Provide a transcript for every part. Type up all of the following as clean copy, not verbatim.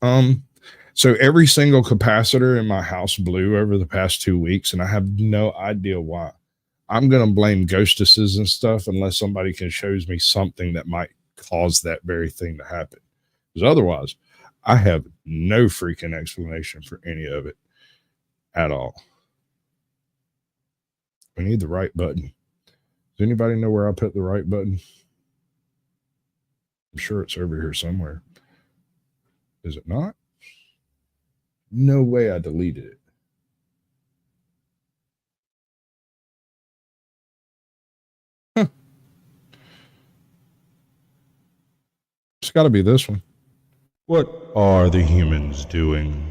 Um, so every single capacitor in my house blew over the past 2 weeks, and I have no idea why. I'm gonna blame ghostesses and stuff unless somebody can shows me something that might cause that very thing to happen. Because otherwise, I have no freaking explanation for any of it at all. We need the right button. Does anybody know where I put the right button? I'm sure it's over here somewhere. Is it not? No way I deleted it. Huh. It's got to be this one. What are the humans doing?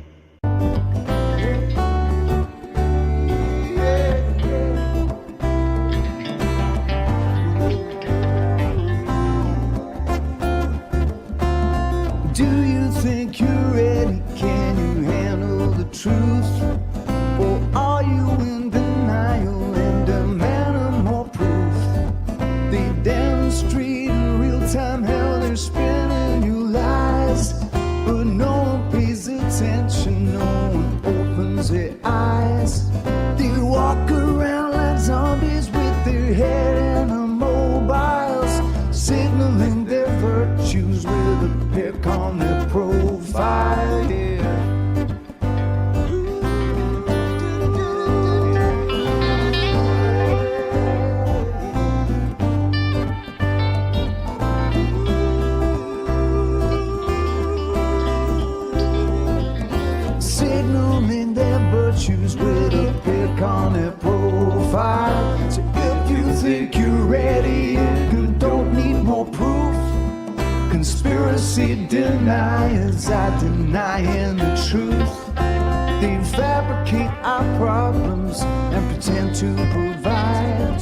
Do you think you're ready? Can you handle the truth? Or are you in denial and demanding more proof? They demonstrate in real time how they're spinning you lies, but no one pays attention, no one opens their eyes. They walk around like zombies with their head in the mobiles, signaling their virtues with a pick on their profile. Yeah. Signaling their virtues with a pick on their profile. So if you think you're ready, you don't need more proof. Conspiracy deniers are denying the truth. They fabricate our problems and pretend to provide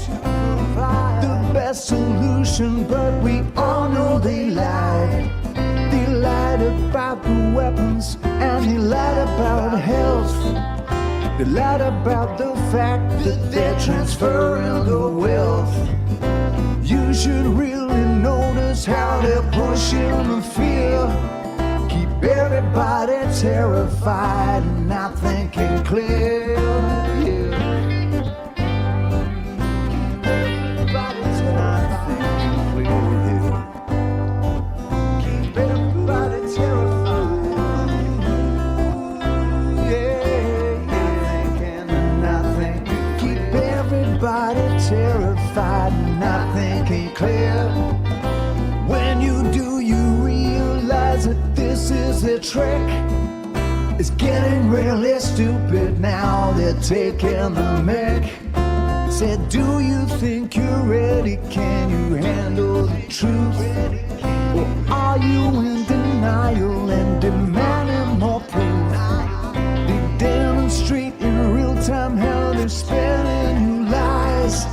the best solution, but we all know they lie. They lied about the weapons and they lied about health. They lied about the fact that they're transferring the wealth. You should really notice how they're pushing the fear. Keep everybody terrified and not thinking clear. Yeah. Everybody's not thinking clear. Keep everybody terrified. Yeah, thinking and not thinking. Keep everybody terrified and not thinking clear. When you do, you realize that this is a trick. It's getting really stupid now, they're taking the mick. Said, do you think you're ready? Can you handle the truth? Or are you in denial and demanding more proof? They demonstrate in real time how they're spinning you lies,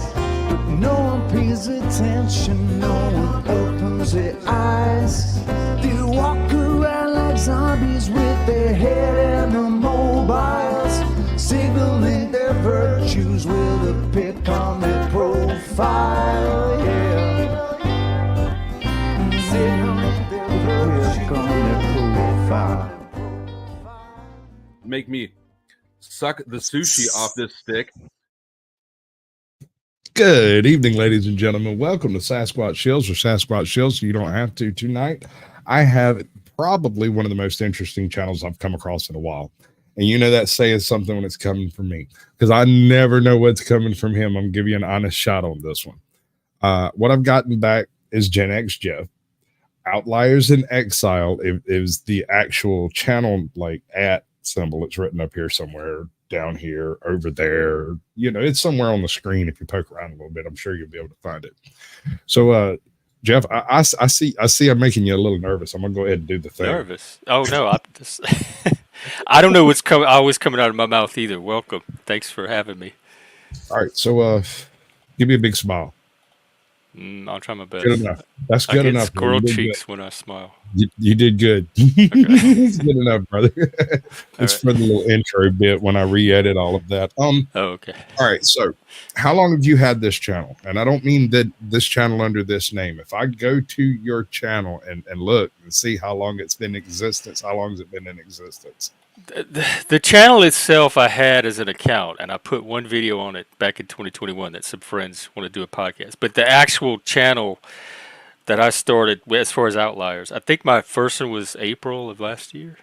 but no one pays attention, no one opens their eyes. They walk around like zombies with their head in the mobiles, signaling their virtues with a pick on their profile. Yeah, signaling their pick on their profile. Make me suck the sushi off this stick. Good evening, ladies and gentlemen. Welcome to Sasquatch Shills or Sasquatch Shills. You don't have to tonight. I have probably one of the most interesting channels I've come across in a while. And you know that saying something when it's coming from me, because I never know what's coming from him. I'm giving you an honest shot on this one. What I've gotten back is Gen X Jeff. Outliers in Exile is the actual channel, like at symbol. It's written up here somewhere, down here, over there. You know, it's somewhere on the screen. If you poke around a little bit, I'm sure you'll be able to find it. So, Jeff, I see I'm making you a little nervous. I'm gonna go ahead and do the thing. Nervous? Oh no, I just I don't know what's always coming out of my mouth either. Welcome. Thanks for having me. All right, so give me a big smile. I'll try my best. Good enough. That's I good get enough. squirrel You did good. cheeks when I smile. You did good. It's good enough, brother. It's right. for the little intro bit when I re-edit all of that. Oh, okay. All right. So, how long have you had this channel? And I don't mean that this channel under this name. If I go to your channel and look and see how long it's been in existence, how long has it been in existence? The channel itself I had as an account, and I put one video on it back in 2021 that some friends want to do a podcast. But the actual channel that I started, as far as outliers, I think my first one was April of last year.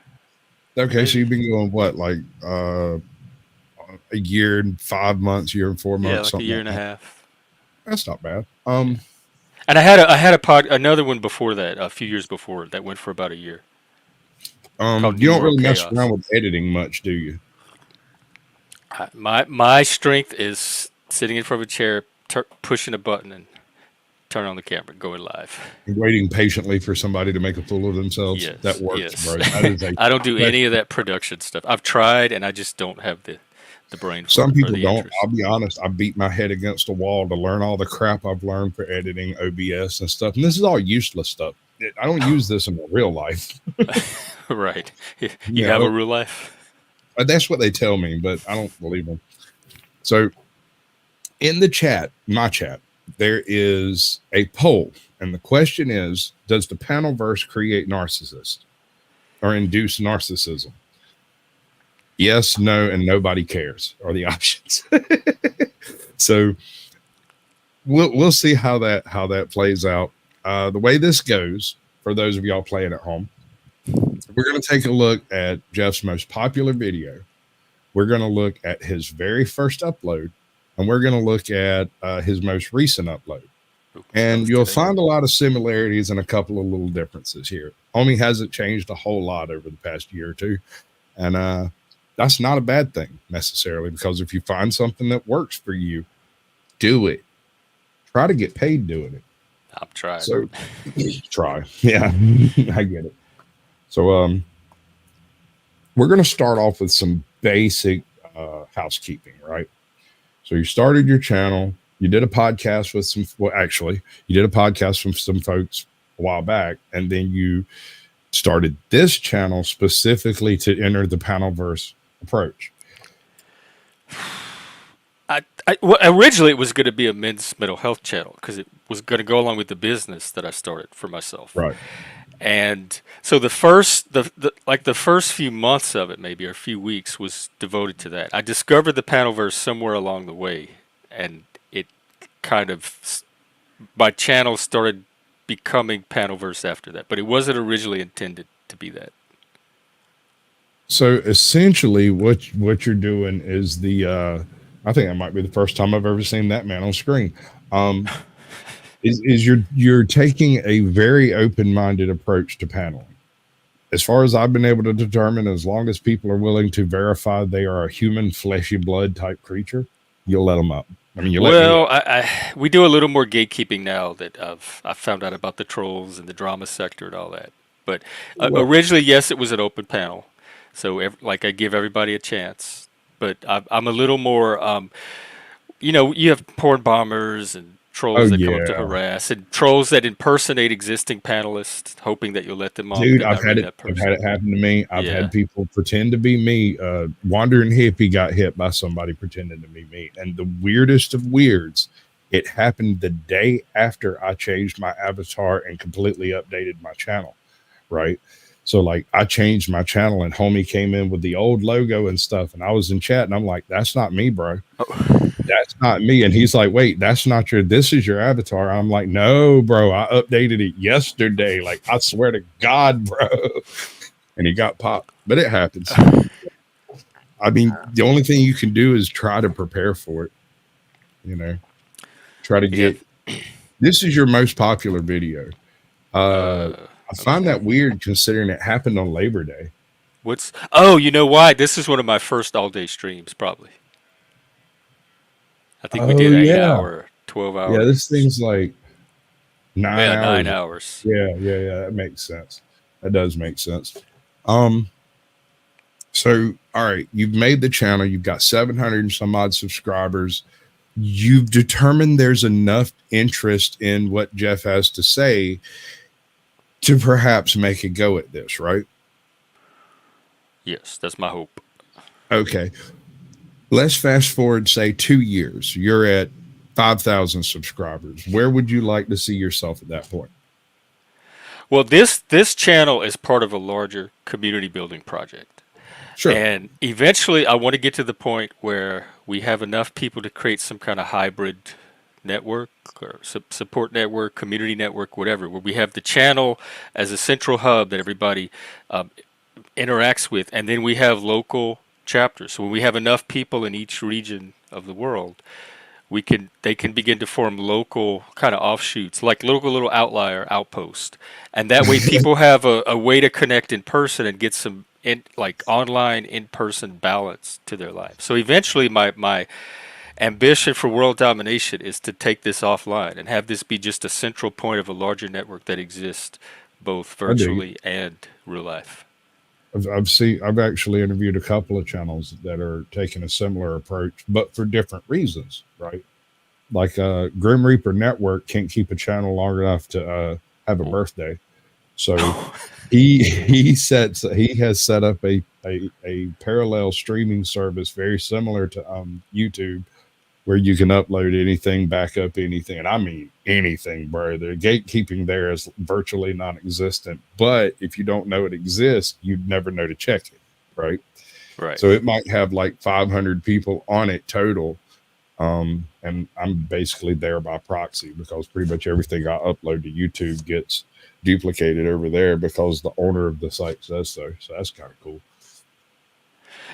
Okay, so you've been going what, like a year and 5 months, year and 4 months, Yeah, like a something year like and a that. half. That's not bad. And I had another one before that, a few years before that went for about a year. Called You don't really Neuro mess Chaos. around with editing much, do you? My strength is sitting in front of a chair, pushing a button, and turn on the camera, going live. Waiting patiently for somebody to make a fool of themselves. Yes, That works, yes. bro. That is I don't do any of that production stuff. I've tried, and I just don't have the brain for Some it or people the don't. interest. I'll be honest. I beat my head against a wall to learn all the crap I've learned for editing OBS and stuff. And this is all useless stuff. I don't use this in real life. Right. You Yeah, have a real life? That's what they tell me, but I don't believe them. So in the chat, my chat, there is a poll. And the question is, does the panelverse create narcissists or induce narcissism? Yes, no, and nobody cares are the options. So we'll see how that plays out. The way this goes, for those of y'all playing at home, we're going to take a look at Jeff's most popular video. We're going to look at his very first upload, and we're going to look at his most recent upload. And you'll find a lot of similarities and a couple of little differences here. Homie hasn't changed a whole lot over the past year or two. And that's not a bad thing necessarily, because if you find something that works for you, do it. Try to get paid doing it. I'm trying. So try. Yeah, I get it. So we're going to start off with some basic housekeeping, right? So you started your channel. You did a podcast with you did a podcast from some folks a while back, and then you started this channel specifically to enter the panelverse approach. Originally it was going to be a men's mental health channel because it was going to go along with the business that I started for myself. Right. And so the first few months of it, maybe, or a few weeks, was devoted to that. I discovered the panelverse somewhere along the way, and it kind of, my channel started becoming panelverse after that, but it wasn't originally intended to be that. So essentially what you're doing is I think that might be the first time I've ever seen that man on screen. Is you're taking a very open-minded approach to paneling. As far as I've been able to determine, as long as people are willing to verify they are a human fleshy blood type creature, you'll let them up. I mean, we do a little more gatekeeping now that I found out about the trolls and the drama sector and all that. But originally, yes, it was an open panel. So I give everybody a chance. But I'm a little more, you have porn bombers and trolls that come up to harass, and trolls that impersonate existing panelists, hoping that you'll let them on. Dude, I've had it happen to me. I've had people pretend to be me. Wandering hippie got hit by somebody pretending to be me. And the weirdest of weirds, it happened the day after I changed my avatar and completely updated my channel, right? So I changed my channel and homie came in with the old logo and stuff. And I was in chat and I'm like, that's not me, bro. That's not me. And he's like, wait, this is your avatar. I'm like, no, bro, I updated it yesterday. I swear to God, bro. And he got popped, but it happens. I mean, the only thing you can do is try to prepare for it. Try to get, this is your most popular video. I find that weird considering it happened on Labor Day. You know why? This is one of my first all-day streams, probably. I think we did 8 hour, 12 hours. Yeah, this thing's like 9 hours. 9 hours. Yeah. That makes sense. That does make sense. So, all right, you've made the channel. You've got 700 and some odd subscribers. you've determined there's enough interest in what Jeff has to say to perhaps make a go at this, right? Yes, that's my hope. Okay. Let's fast forward, say 2 years. You're at 5,000 subscribers. Where would you like to see yourself at that point? Well, this channel is part of a larger community building project. Sure. And eventually I want to get to the point where we have enough people to create some kind of hybrid network or support network, community network, whatever, where we have the channel as a central hub that everybody interacts with, and then we have local chapters. So when we have enough people in each region of the world, they can begin to form local kind of offshoots, like local little outlier outpost, and that way people have a way to connect in person and get some like online in-person balance to their life. So eventually my ambition for world domination is to take this offline and have this be just a central point of a larger network that exists both virtually and real life. I've actually interviewed a couple of channels that are taking a similar approach, but for different reasons, right? Like Grim Reaper Network can't keep a channel long enough to have a birthday, so he has set up a parallel streaming service very similar to YouTube, where you can upload anything, back up anything, and I mean anything, bro. The gatekeeping there is virtually non-existent. But if you don't know it exists, you'd never know to check it, right? Right. So it might have like 500 people on it total, and I'm basically there by proxy because pretty much everything I upload to YouTube gets duplicated over there because the owner of the site says so. So that's kind of cool.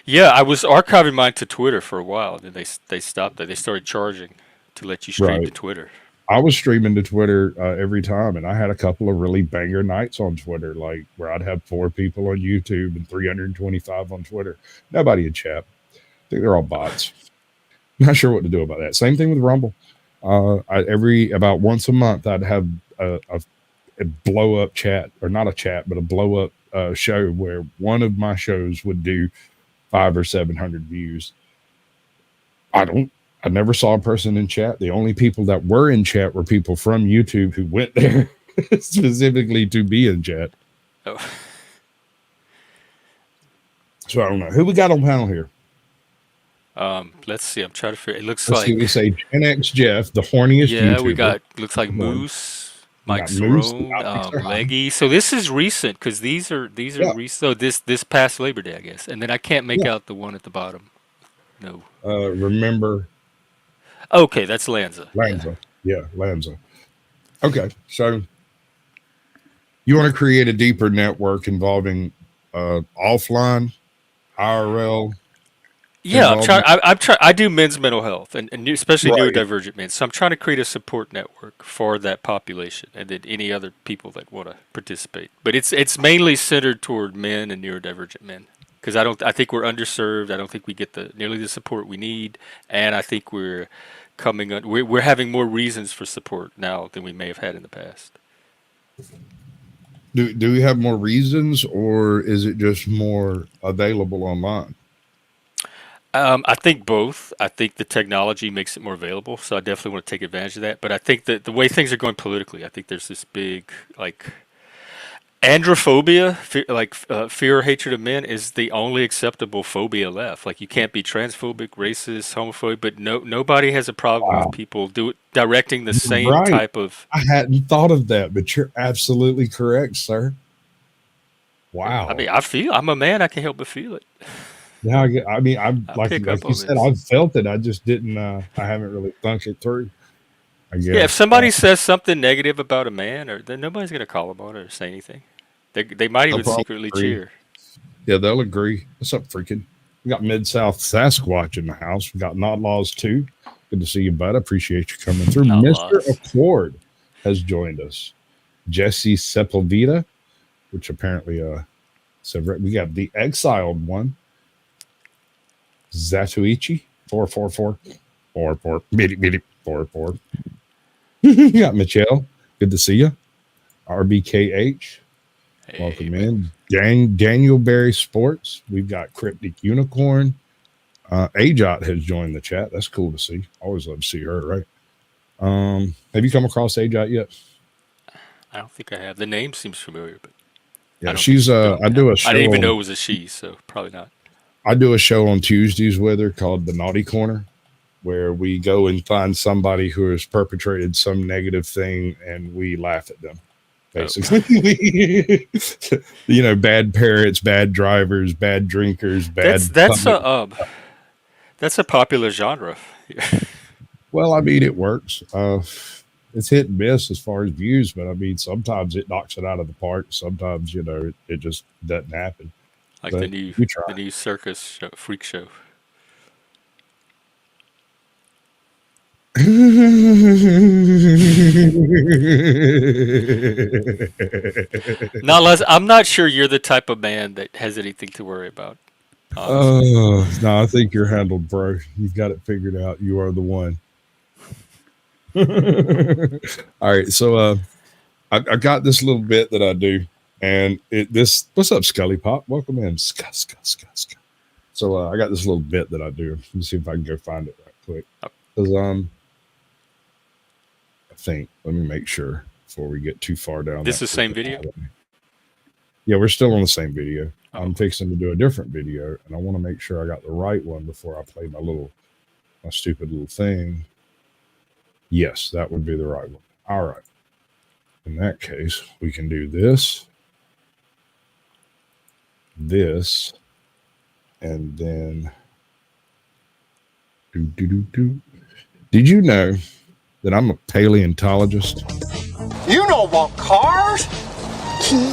Yeah, I was archiving mine to Twitter for a while, and then they stopped that. They started charging to let you stream to Twitter. I was streaming to Twitter every time, and I had a couple of really banger nights on Twitter, like where I'd have 4 people on YouTube and 325 on Twitter. Nobody in chat. I think they're all bots. Not sure what to do about that. Same thing with Rumble. About once a month, I'd have a blow up chat, or not a chat, but a blow up show where one of my shows would do 500 or 700 views. I never saw a person in chat. The only people that were in chat were people from YouTube who went there specifically to be in chat. Oh. So I don't know who we got on panel here. Let's see. I'm trying to figure. It looks Let's like see, we say Gen X Jeff, the horniest. Yeah, YouTuber. we got looks like Moose, Mike Cerrone, Leggy. So this is recent because these are recent. So this past Labor Day, I guess. And then I can't make out the one at the bottom. No. Remember. Okay, that's Lanza. Yeah, Lanza. Okay, so you want to create a deeper network involving offline, IRL. Yeah, I'm trying. I do men's mental health and especially neurodivergent men. So I'm trying to create a support network for that population and then any other people that want to participate. But it's mainly centered toward men and neurodivergent men because I think we're underserved. I don't think we get nearly the support we need, and I think we're having more reasons for support now than we may have had in the past. Do we have more reasons, or is it just more available online? I think both. I think the technology makes it more available, so I definitely want to take advantage of that. But I think that the way things are going politically, I think there's this big androphobia, fear or hatred of men, is the only acceptable phobia left. Like you can't be transphobic, racist, homophobic, but nobody has a problem with people directing the same type of. I hadn't thought of that, but you're absolutely correct, sir. Wow. I mean, I'm a man. I can't help but feel it. Yeah, I mean, I'm like you said, I've felt it. I just didn't. I haven't really thunk it through. I guess. Yeah, if somebody says something negative about a man, then nobody's gonna call him on it or say anything. They might even secretly cheer. Yeah, they'll agree. What's up, freaking? We got Mid-South Sasquatch in the house. We got Not Laws 2. Good to see you, bud. I appreciate you coming through. Mr. Accord has joined us. Jesse Sepulveda, which apparently we got the exiled one. Zatuichi 444 44. You got Michelle. Good to see you. RBKH. Hey, welcome in. Daniel Berry Sports. We've got Cryptic Unicorn. Ajot has joined the chat. That's cool to see. Always love to see her, right? Have you come across Ajot yet? I don't think I have. The name seems familiar, but I Yeah, don't she's don't I do a I show didn't even on, know it was a she, so probably not. I do a show on Tuesdays with her called The Naughty Corner, where we go and find somebody who has perpetrated some negative thing and we laugh at them. Basically, bad parents, bad drivers, bad drinkers, bad. That's a popular genre. Well, I mean, it works. It's hit and miss as far as views, but I mean, sometimes it knocks it out of the park. Sometimes, it just doesn't happen. Like But the new you try. the new circus show, freak show. Not less. I'm not sure you're the type of man that has anything to worry about. Honestly. Oh, no, I think you're handled, bro. You've got it figured out. You are the one. All right. So I got this little bit that I do. And what's up, Scully Pop? Welcome in. Ska. So I got this little bit that I do. Let me see if I can go find it right quick. Because I think, let me make sure before we get too far down. This is the same video? Yeah, we're still on the same video. Oh. I'm fixing to do a different video, and I want to make sure I got the right one before I play my stupid little thing. Yes, that would be the right one. All right. In that case, we can do this, and then Did you know that I'm a paleontologist? You don't want cars?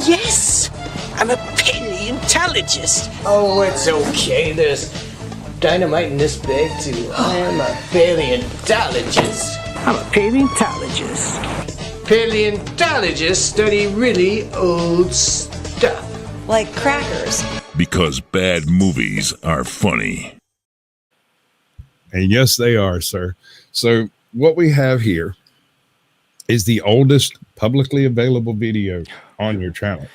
Yes, I'm a paleontologist. Oh, it's okay. There's dynamite in this bag, too. I am a paleontologist. I'm a paleontologist. Paleontologists study really old stuff. Like crackers. Because bad movies are funny. And yes, they are, sir. So what we have here is the oldest publicly available video on your channel.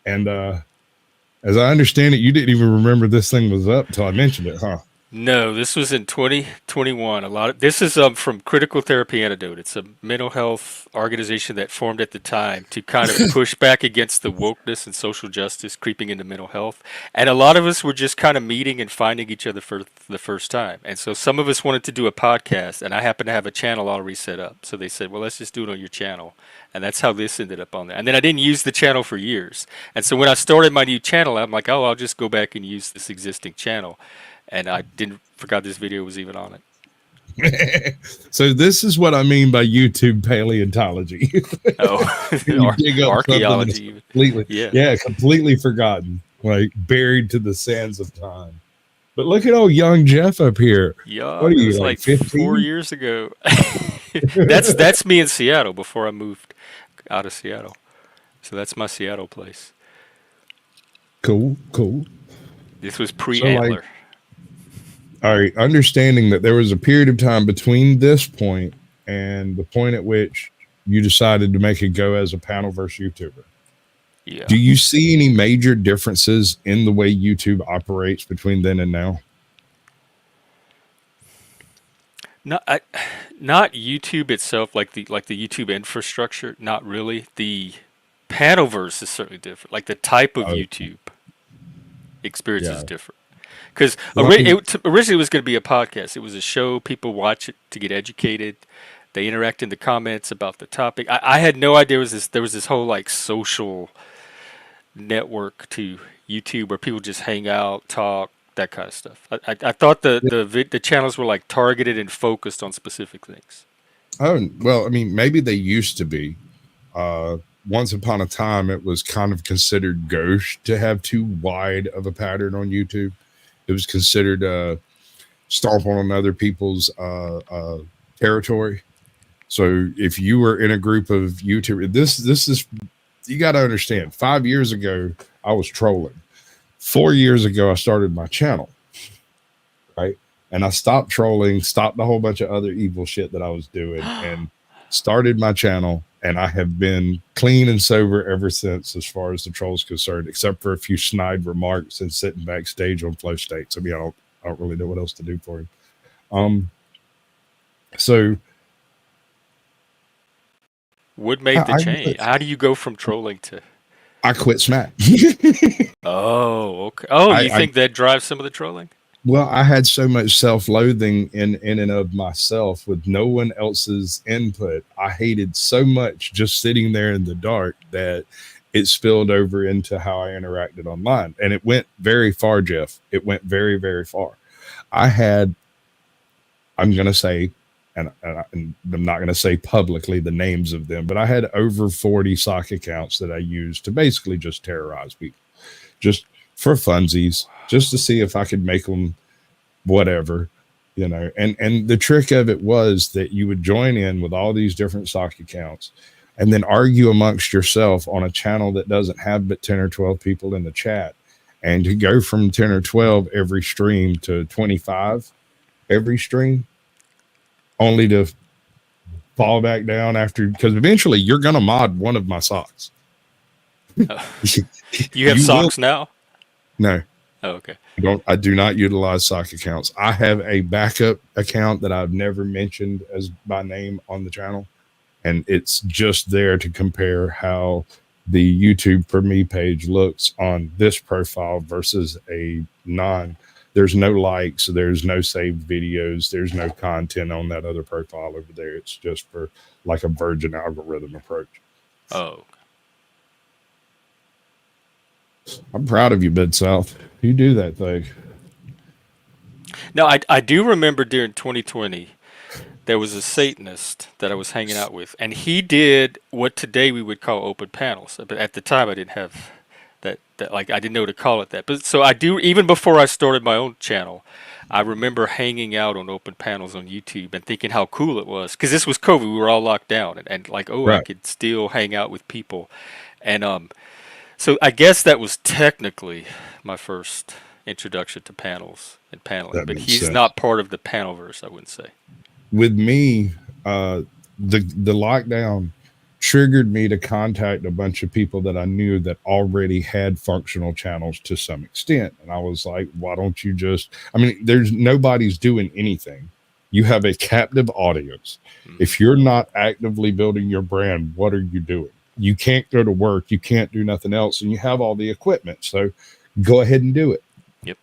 And as I understand it, you didn't even remember this thing was up until I mentioned it, huh? No, this was in 2021. This is from Critical Therapy Antidote. It's a mental health organization that formed at the time to kind of push back against the wokeness and social justice creeping into mental health. And a lot of us were just kind of meeting and finding each other for the first time. And so some of us wanted to do a podcast, and I happened to have a channel already set up. So they said, well, let's just do it on your channel. And that's how this ended up on there. And then I didn't use the channel for years. And so when I started my new channel, I'm like, oh, I'll just go back and use this existing channel. And I forgot this video was even on it. So this is what I mean by YouTube paleontology. Archaeology. Completely, completely forgotten, like buried to the sands of time. But look at old young Jeff up here. Yeah, what are you, like 4 years ago? That's me in Seattle before I moved out of Seattle. So that's my Seattle place. Cool. This was pre-Antler. All right, understanding that there was a period of time between this point and the point at which you decided to make a go as a panel versus YouTuber. Yeah. Do you see any major differences in the way YouTube operates between then and now? Not YouTube itself, like the YouTube infrastructure. Not really. The panelverse is certainly different. Like the type of YouTube experience is different. Because originally it was going to be a podcast. It was a show. People watch it to get educated. They interact in the comments about the topic. I had no idea there was this whole like social network to YouTube where people just hang out, talk, that kind of stuff. I thought the channels were like targeted and focused on specific things. Oh, well, I mean, maybe they used to be. Once upon a time, it was kind of considered gauche to have too wide of a pattern on YouTube. It was considered stomping on other people's territory. So if you were in a group of YouTubers, this is, you got to understand, 5 years ago, I was trolling. 4 years ago, I started my channel, right? And I stopped trolling, stopped a whole bunch of other evil shit that I was doing, and started my channel. And I have been clean and sober ever since, as far as the troll's concerned, except for a few snide remarks and sitting backstage on flow states. I mean, I don't really know what else to do for him. So What made the change? How do you go from trolling to? I quit Smack. Oh, okay. Oh, you think that drives some of the trolling? Well, I had so much self-loathing in and of myself with no one else's input. I hated so much just sitting there in the dark that it spilled over into how I interacted online. And it went very far, Jeff. It went very, very far. I'm going to say, and I'm not going to say publicly the names of them, but I had over 40 sock accounts that I used to basically just terrorize people, just for funsies, just to see if I could make them whatever, you know. And the trick of it was that you would join in with all these different sock accounts and then argue amongst yourself on a channel that doesn't have but 10 or 12 people in the chat, and to go from 10 or 12 every stream to 25 every stream, only to fall back down after, because eventually you're going to mod one of my socks. You have socks now? No. Oh, okay. I do not utilize sock accounts. I have a backup account that I've never mentioned as by name on the channel, and it's just there to compare how the YouTube for me page looks on this profile versus a non. There's no likes, there's no saved videos, there's no content on that other profile over there. It's just for like a virgin algorithm approach. Oh. I'm proud of you, Bid South. You do that thing. Now, I do remember during 2020, there was a Satanist that I was hanging out with, and he did what today we would call open panels. But at the time, I didn't have that like, I didn't know to call it that. But so I do, even before I started my own channel, I remember hanging out on open panels on YouTube and thinking how cool it was. Because this was COVID, we were all locked down, and like, oh, right. I could still hang out with people. And so I guess that was technically my first introduction to panels and paneling, but he's not part of the panelverse, I wouldn't say. With me, the lockdown triggered me to contact a bunch of people that I knew that already had functional channels to some extent. And I was like, why don't you just, I mean, nobody's doing anything. You have a captive audience. If you're not actively building your brand, what are you doing? You can't go to work. You can't do nothing else. And you have all the equipment. So go ahead and do it. Yep.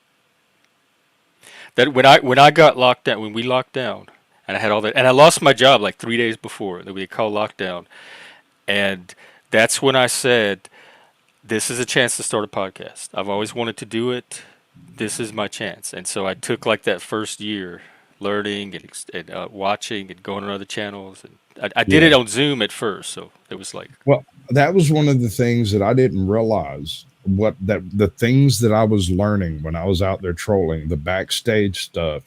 That when I got locked down, when we locked down, and I had all that, and I lost my job like 3 days before that we called lockdown. And that's when I said, this is a chance to start a podcast. I've always wanted to do it. This is my chance. And so I took like that first year learning and watching and going on other channels. And I did it on Zoom at first. So it was like, well, that was one of the things that I didn't realize, the things that I was learning when I was out there trolling, the backstage stuff,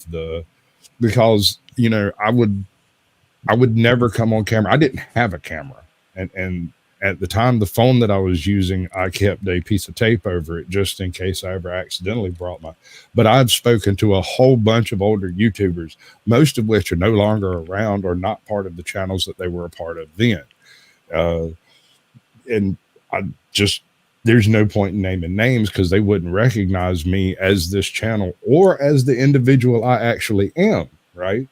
because, you know, I would never come on camera. I didn't have a camera. And at the time, the phone that I was using, I kept a piece of tape over it just in case I ever accidentally but I've spoken to a whole bunch of older YouTubers, most of which are no longer around or not part of the channels that they were a part of then. And there's no point in naming names because they wouldn't recognize me as this channel or as the individual I actually am, right?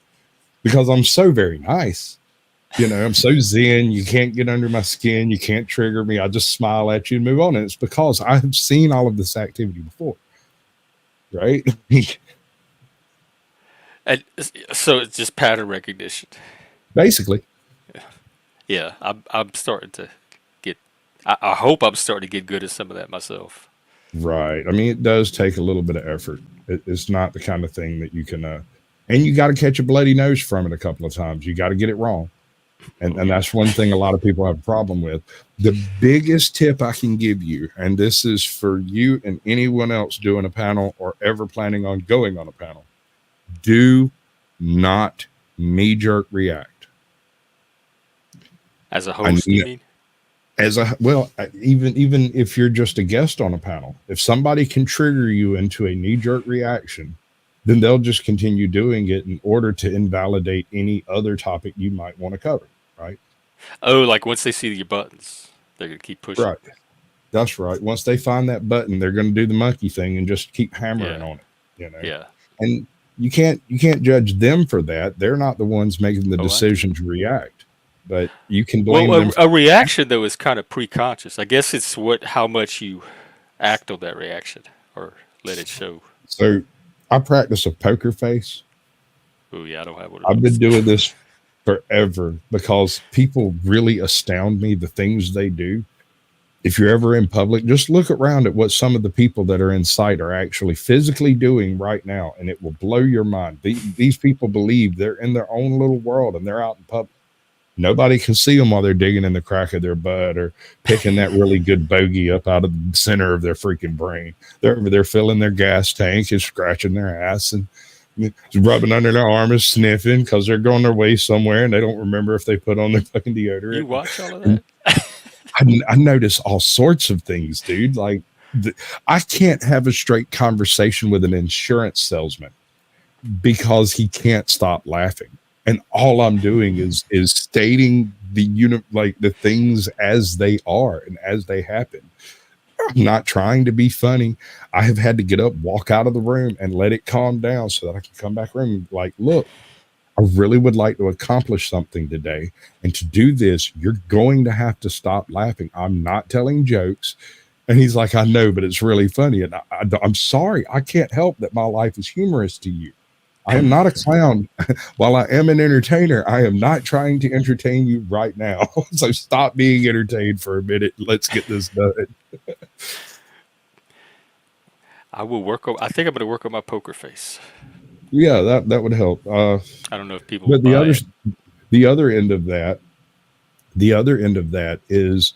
Because I'm so very nice. You know, I'm so zen. You can't get under my skin. You can't trigger me. I just smile at you and move on. And it's because I have seen all of this activity before, right? and so it's just pattern recognition. Basically. Yeah, I'm starting to get. I hope I'm starting to get good at some of that myself. Right. I mean, it does take a little bit of effort. It's not the kind of thing that you can. And you got to catch a bloody nose from it a couple of times. You got to get it wrong. And that's one thing a lot of people have a problem with. The biggest tip I can give you, and this is for you and anyone else doing a panel or ever planning on going on a panel, do not knee-jerk react. As a host, you mean? Even if you're just a guest on a panel, if somebody can trigger you into a knee-jerk reaction, then they'll just continue doing it in order to invalidate any other topic you might want to cover, right? Oh, like once they see your buttons, they're going to keep pushing. Right. That's right. Once they find that button, they're going to do the monkey thing and just keep hammering on it. You know? Yeah. And you can't judge them for that. They're not the ones making the Oh, I decision to react. But you can blame Well, them. a reaction though is kind of pre-conscious. I guess it's how much you act on that reaction or let it show. So I practice a poker face. Oh yeah, I don't have one of I've those. been doing this forever because people really astound me, the things they do. If you're ever in public, just look around at what some of the people that are in sight are actually physically doing right now, and it will blow your mind. These people believe they're in their own little world and they're out in public. Nobody can see them while they're digging in the crack of their butt or picking that really good bogey up out of the center of their freaking brain. They're over there filling their gas tank and scratching their ass and rubbing under their arm and sniffing because they're going their way somewhere and they don't remember if they put on their fucking deodorant. You watch all of that? I notice all sorts of things, dude. Like I can't have a straight conversation with an insurance salesman because he can't stop laughing. And all I'm doing is stating the things as they are and as they happen. I'm not trying to be funny. I have had to get up, walk out of the room, and let it calm down so that I can come back room and be like, look, I really would like to accomplish something today. And to do this, you're going to have to stop laughing. I'm not telling jokes. And he's like, I know, but it's really funny. And I'm sorry. I can't help that my life is humorous to you. I am not a clown. While I am an entertainer, I am not trying to entertain you right now. So stop being entertained for a minute. Let's get this done. I think I'm going to work on my poker face. Yeah, that would help. I don't know if people. But buy it. the other end of that is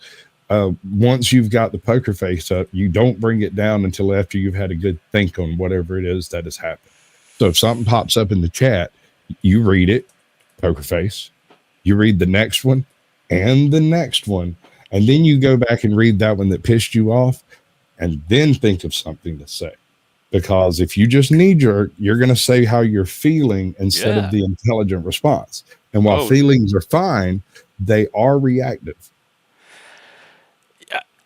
once you've got the poker face up, you don't bring it down until after you've had a good think on whatever it is that has happened. So if something pops up in the chat, you read it, poker face. You read the next one and the next one, and then you go back and read that one that pissed you off, and then think of something to say. Because if you just knee-jerk, you're going to say how you're feeling instead of the intelligent response. And while feelings are fine, they are reactive.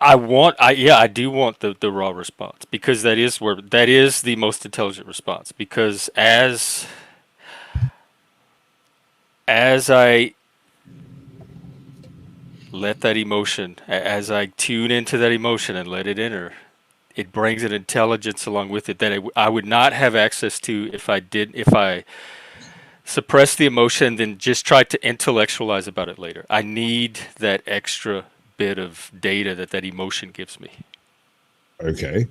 I do want the raw response because that is the most intelligent response. Because as I let that emotion, as I tune into that emotion and let it enter, it brings an intelligence along with it that I would not have access to if I suppress the emotion, then just try to intellectualize about it later. I need that extra bit of data that emotion gives me. Okay.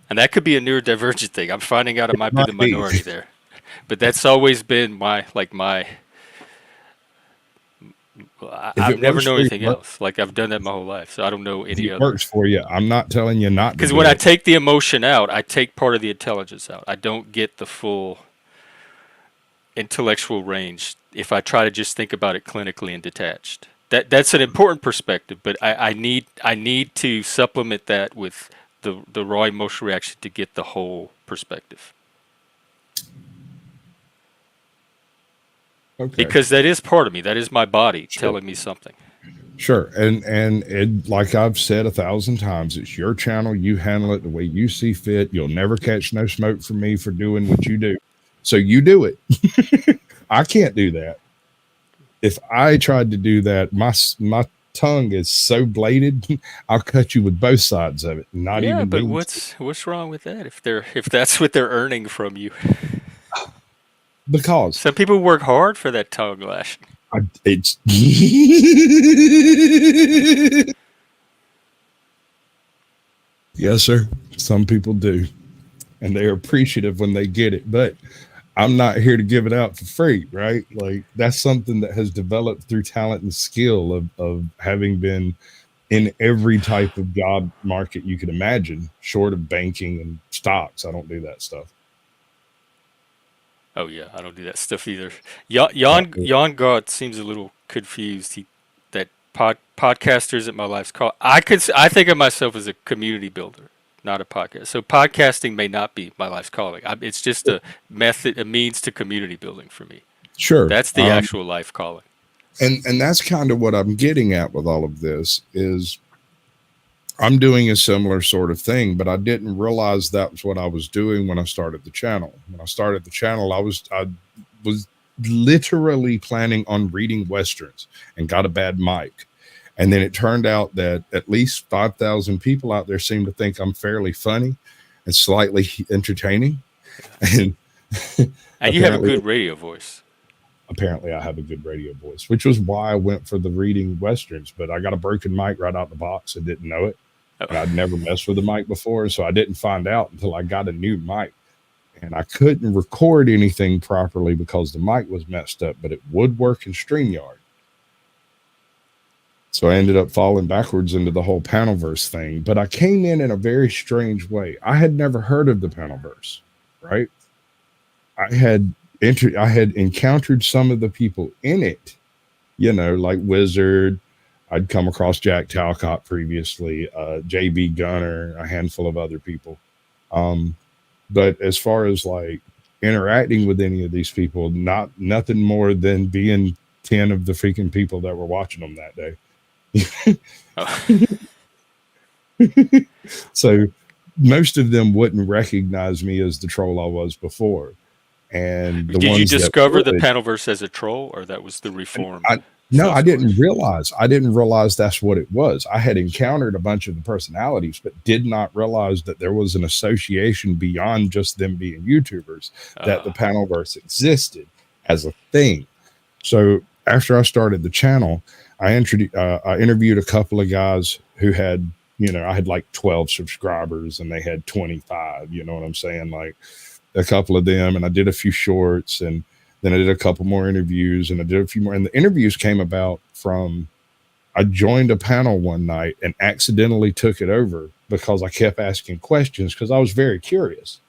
And that could be a neurodivergent thing. I'm finding out it might be the minority there. But that's always been I've never known anything else. Like I've done that my whole life, so I don't know any other. It works for you. I'm not telling you not to. Because when I take the emotion out, I take part of the intelligence out. I don't get the full intellectual range if I try to just think about it clinically and detached. That's an important perspective, but I need to supplement that with the raw emotional reaction to get the whole perspective. Okay. Because that is part of me. That is my body telling me something. Sure. And it, like I've said 1,000 times, it's your channel. You handle it the way you see fit. You'll never catch no smoke from me for doing what you do. So you do it. I can't do that. If I tried to do that, my tongue is so bladed, I'll cut you with both sides of it. Not even. But what's wrong with that? If that's what they're earning from you. Because some people work hard for that tongue lashing. It's yes, sir. Some people do, and they're appreciative when they get it. But I'm not here to give it out for free, right? Like that's something that has developed through talent and skill of having been in every type of job market you could imagine, short of banking and stocks. I don't do that stuff. Oh yeah, I don't do that stuff either. Jan God seems a little confused. Podcasters at my life's call. I think of myself as a community builder, not a podcast. So podcasting may not be my life's calling. It's just a method, a means to community building for me. Sure, that's the actual life calling. And that's kind of what I'm getting at with all of this is I'm doing a similar sort of thing, but I didn't realize that was what I was doing when I started the channel. When I started the channel, I was literally planning on reading westerns and got a bad mic. And then it turned out that at least 5,000 people out there seem to think I'm fairly funny and slightly entertaining. And And you have a apparently, good radio voice. apparently I have a good radio voice, which was why I went for the reading westerns. But I got a broken mic right out the box and didn't know it. And I'd never messed with a mic before, so I didn't find out until I got a new mic. And I couldn't record anything properly because the mic was messed up, but it would work in StreamYard. So I ended up falling backwards into the whole Panelverse thing. But I came in a very strange way. I had never heard of the Panelverse, right? I had encountered some of the people in it, like Wizard. I'd come across Jack Talcott previously, JB Gunner, a handful of other people. But as far as like interacting with any of these people, nothing more than being 10 of the freaking people that were watching them that day. So most of them wouldn't recognize me as the troll I was before. And the Did you ones that discover the would, Panelverse as a troll, or that was the reformed? no, I Sasquatch? didn't realize. I didn't realize that's what it was. I had encountered a bunch of the personalities, but did not realize that there was an association beyond just them being YouTubers, that the Panelverse existed as a thing. So after I started the channel, I interviewed a couple of guys who had, I had like 12 subscribers and they had 25, you know what I'm saying? Like a couple of them, and I did a few shorts, and then I did a couple more interviews, and I did a few more. And the interviews came about from, I joined a panel one night and accidentally took it over because I kept asking questions because I was very curious.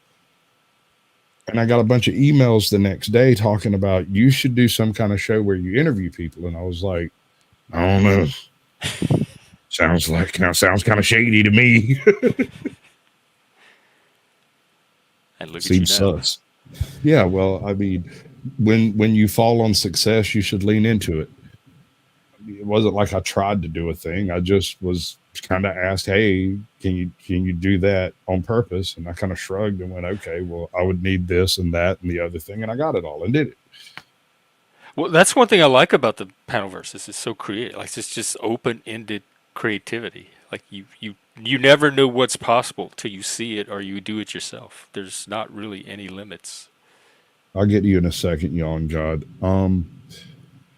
And I got a bunch of emails the next day talking about, you should do some kind of show where you interview people. And I was like, I don't know. Sounds kind of shady to me. And look at Seems you now. sus. Yeah, well, I mean, when you fall on success, you should lean into it. It wasn't like I tried to do a thing. I just was kind of asked, hey, can you do that on purpose? And I kind of shrugged and went, okay, well, I would need this and that and the other thing, and I got it all and did it. Well, that's one thing I like about the Panelverse. Is it's so creative. Like it's just open-ended creativity. Like you never know what's possible till you see it or you do it yourself. There's not really any limits. I'll get to you in a second, Yawn God.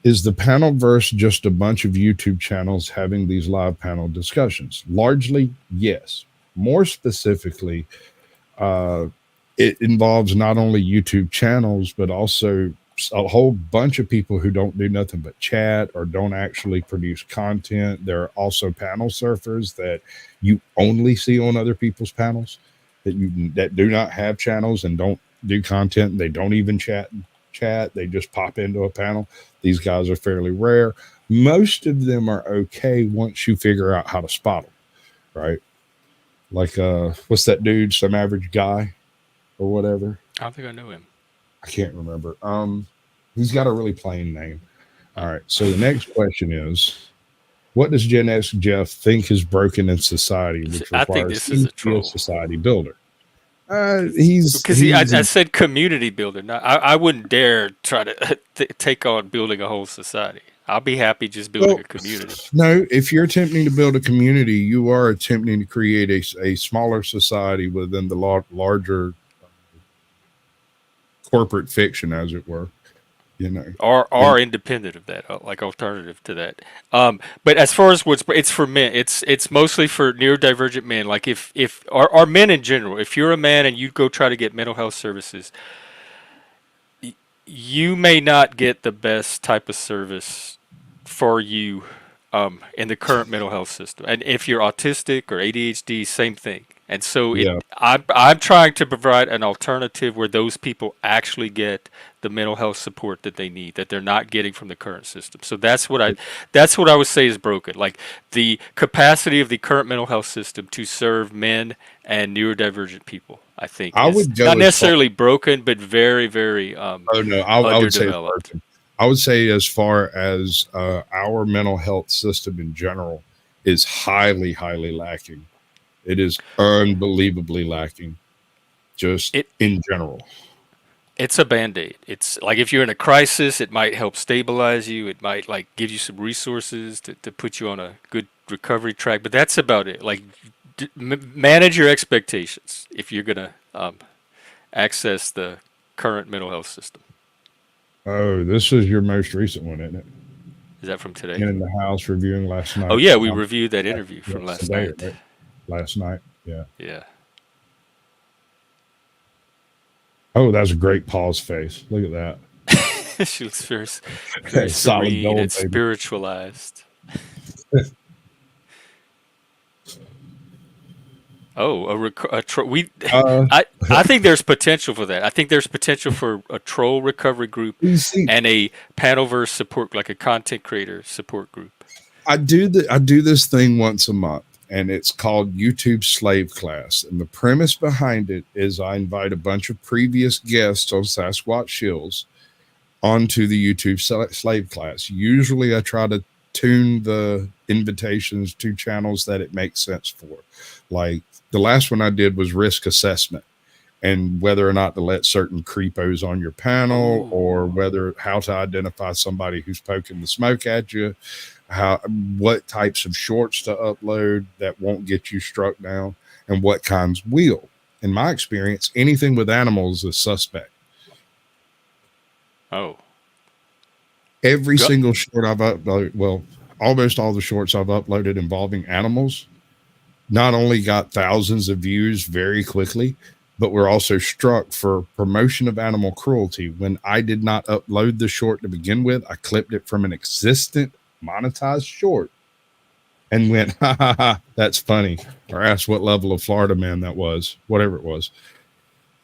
Is the Panelverse just a bunch of YouTube channels having these live panel discussions? Largely, yes. More specifically, it involves not only YouTube channels, but also a whole bunch of people who don't do nothing but chat or don't actually produce content. There are also panel surfers that you only see on other people's panels that do not have channels and don't do content. They don't even chat. They just pop into a panel. These guys are fairly rare. Most of them are okay once you figure out how to spot them, right? Like, what's that dude? Some average guy or whatever. I don't think I know him. I can't remember. He's got a really plain name. All right. So the next question is, what does Gen X Jeff think is broken in society, which I think requires this is a him to be troll. society builder? I said community builder. I wouldn't dare try to take on building a whole society. I'll be happy just building a community. No, if you're attempting to build a community, you are attempting to create a smaller society within the larger corporate fiction, as it were. Or independent of that, like alternative to that. But as far as it's for men, it's mostly for neurodivergent men. Like if or men in general, if you're a man and you go try to get mental health services, you may not get the best type of service for you in the current mental health system. And if you're autistic or ADHD, same thing. And so I'm trying to provide an alternative where those people actually get the mental health support that they need, that they're not getting from the current system. So that's what I would say is broken. Like the capacity of the current mental health system to serve men and neurodivergent people, I think, I is would go not as necessarily broken, but very, very I would say it's underdeveloped. broken. I would say as far as our mental health system in general, is highly, highly lacking. It is unbelievably lacking, just in general. It's a band-aid. It's like if you're in a crisis, it might help stabilize you. It might like give you some resources to put you on a good recovery track. But that's about it. Like manage your expectations if you're gonna access the current mental health system. Oh, this is your most recent one, isn't it? Is that from today? In the house reviewing last night. Oh yeah, we reviewed that interview from last today, night. right? Last night, yeah. Yeah. Oh, that's a great pause face. Look at that. She looks very Solid serene gold, and baby. spiritualized. Oh, I think there's potential for that. I think there's potential for a troll recovery group and a panelverse support, like a content creator support group. I do this thing once a month, and it's called YouTube Slave Class. And the premise behind it is I invite a bunch of previous guests on Sasquatch Shills onto the YouTube Slave Class. Usually I try to tune the invitations to channels that it makes sense for. Like the last one I did was risk assessment and whether or not to let certain creepos on your panel, or how to identify somebody who's poking the smoke at you, what types of shorts to upload that won't get you struck down, and what kinds will. In my experience, anything with animals is suspect. Oh. Every single short I've uploaded, well, almost all the shorts I've uploaded involving animals, not only got thousands of views very quickly, but were also struck for promotion of animal cruelty. When I did not upload the short to begin with, I clipped it from an existent monetized short and went, ha ha ha, that's funny. Or asked what level of Florida man that was, whatever it was.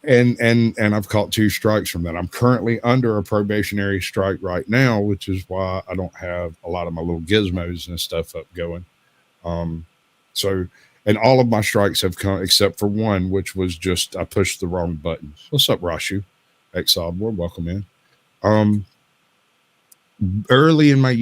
And I've caught 2 strikes from that. I'm currently under a probationary strike right now, which is why I don't have a lot of my little gizmos and stuff up going. And all of my strikes have come except for one, which was just I pushed the wrong button. What's up, Rashu? Exobor, welcome in. Early in my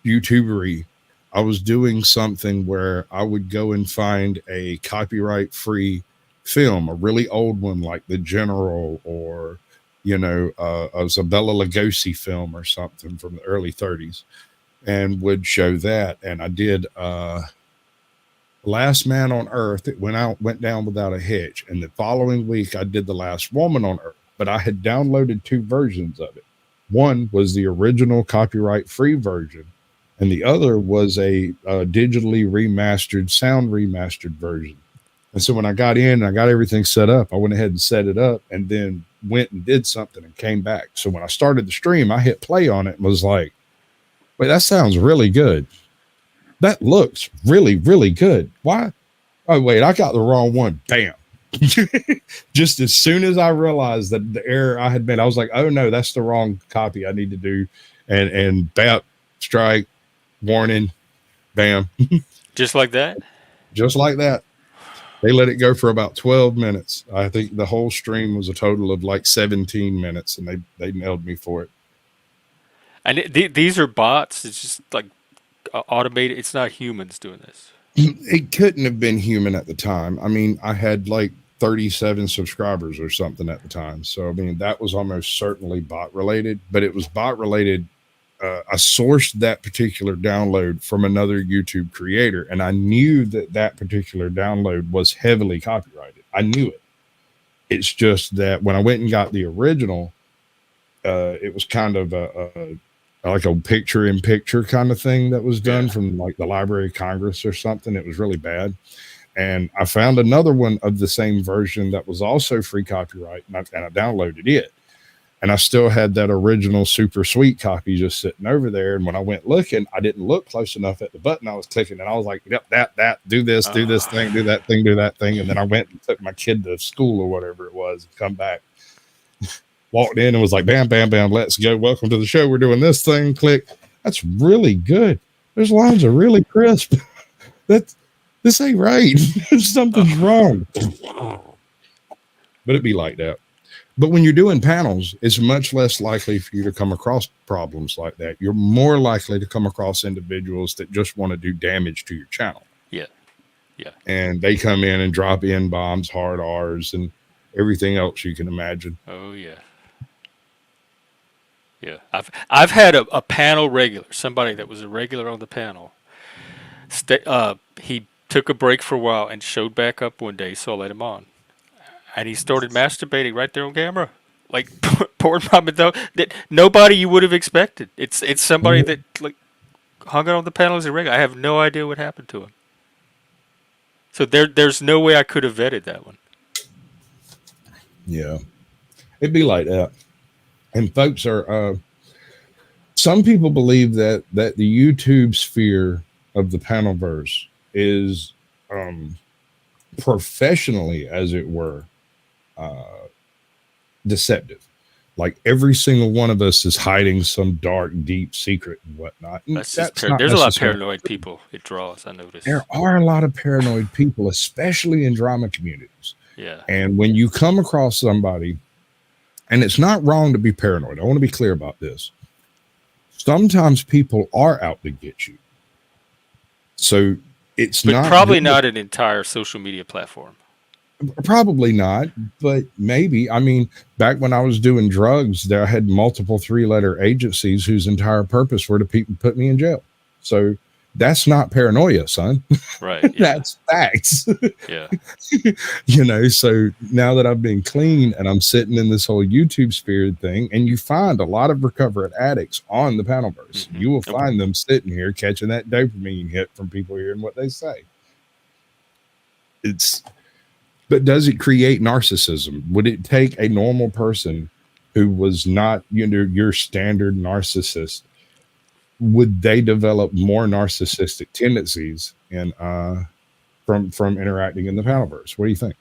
YouTubery, I was doing something where I would go and find a copyright-free film, a really old one like The General, or a Isabella Lugosi film or something from the early 30s, and would show that. And I did Last Man on Earth. It went down without a hitch. And the following week I did The Last Woman on Earth, but I had downloaded 2 versions of it. One was the original copyright-free version, and the other was a digitally remastered, sound remastered version. And so when I got in and I got everything set up, I went ahead and set it up and then went and did something and came back. So when I started the stream, I hit play on it and was like, wait, that sounds really good. That looks really, really good. Why? Oh, wait, I got the wrong one. Bam. Just as soon as I realized that the error I had made, I was like, oh no, that's the wrong copy I need to do. And BAP, strike, warning, bam. Just like that? Just like that. They let it go for about 12 minutes. I think the whole stream was a total of like 17 minutes, and they nailed me for it. And these are bots. It's just like automated. It's not humans doing this. It couldn't have been human at the time. I mean, I had like 37 subscribers or something at the time. So, I mean, that was almost certainly bot related, but it was bot related. I sourced that particular download from another YouTube creator, and I knew that particular download was heavily copyrighted. I knew it. It's just that when I went and got the original, it was kind of like a picture-in-picture kind of thing that was done from like the Library of Congress or something. It was really bad. And I found another one of the same version that was also free copyright, and I downloaded it. And I still had that original super sweet copy just sitting over there. And when I went looking, I didn't look close enough at the button I was clicking. And I was like, yep, that, do this thing, do that thing, do that thing. And then I went and took my kid to school or whatever it was and come back. Walked in and was like, bam, bam, bam, let's go. Welcome to the show. We're doing this thing. Click. That's really good. Those lines are really crisp. This ain't right. Something's wrong. But it'd be like that. But when you're doing panels, it's much less likely for you to come across problems like that. You're more likely to come across individuals that just want to do damage to your channel. Yeah. Yeah. And they come in and drop in bombs, hard R's, and everything else you can imagine. Oh yeah. Yeah. I've had a panel regular, somebody that was a regular on the panel. He took a break for a while and showed back up one day, so I let him on. And he started masturbating right there on camera. Like porn vomit though that nobody you would have expected. It's somebody that like hung out on the panel as a regular. I have no idea what happened to him. So there's no way I could have vetted that one. Yeah. It'd be like that. And folks are some people believe that the YouTube sphere of the panelverse is professionally, as it were, deceptive. Like every single one of us is hiding some dark, deep secret and whatnot. And There's a lot of necessarily- paranoid people it draws, I noticed. There are a lot of paranoid people, especially in drama communities. Yeah. And when you come across somebody, and it's not wrong to be paranoid. I want to be clear about this. Sometimes people are out to get you. So it's But not probably good. not an entire social media platform. Probably not, but maybe. I mean, back when I was doing drugs, I had multiple 3-letter agencies whose entire purpose were to put me in jail. So that's not paranoia, son. Right. Yeah. That's facts. Yeah. You know, so now that I've been clean and I'm sitting in this whole YouTube sphere thing, and you find a lot of recovered addicts on the panelverse, Mhm. you will find them sitting here catching that dopamine hit from people hearing what they say. But does it create narcissism? Would it take a normal person who was not, you know, your standard narcissist? Would they develop more narcissistic tendencies in from interacting in the panelverse? What do you think?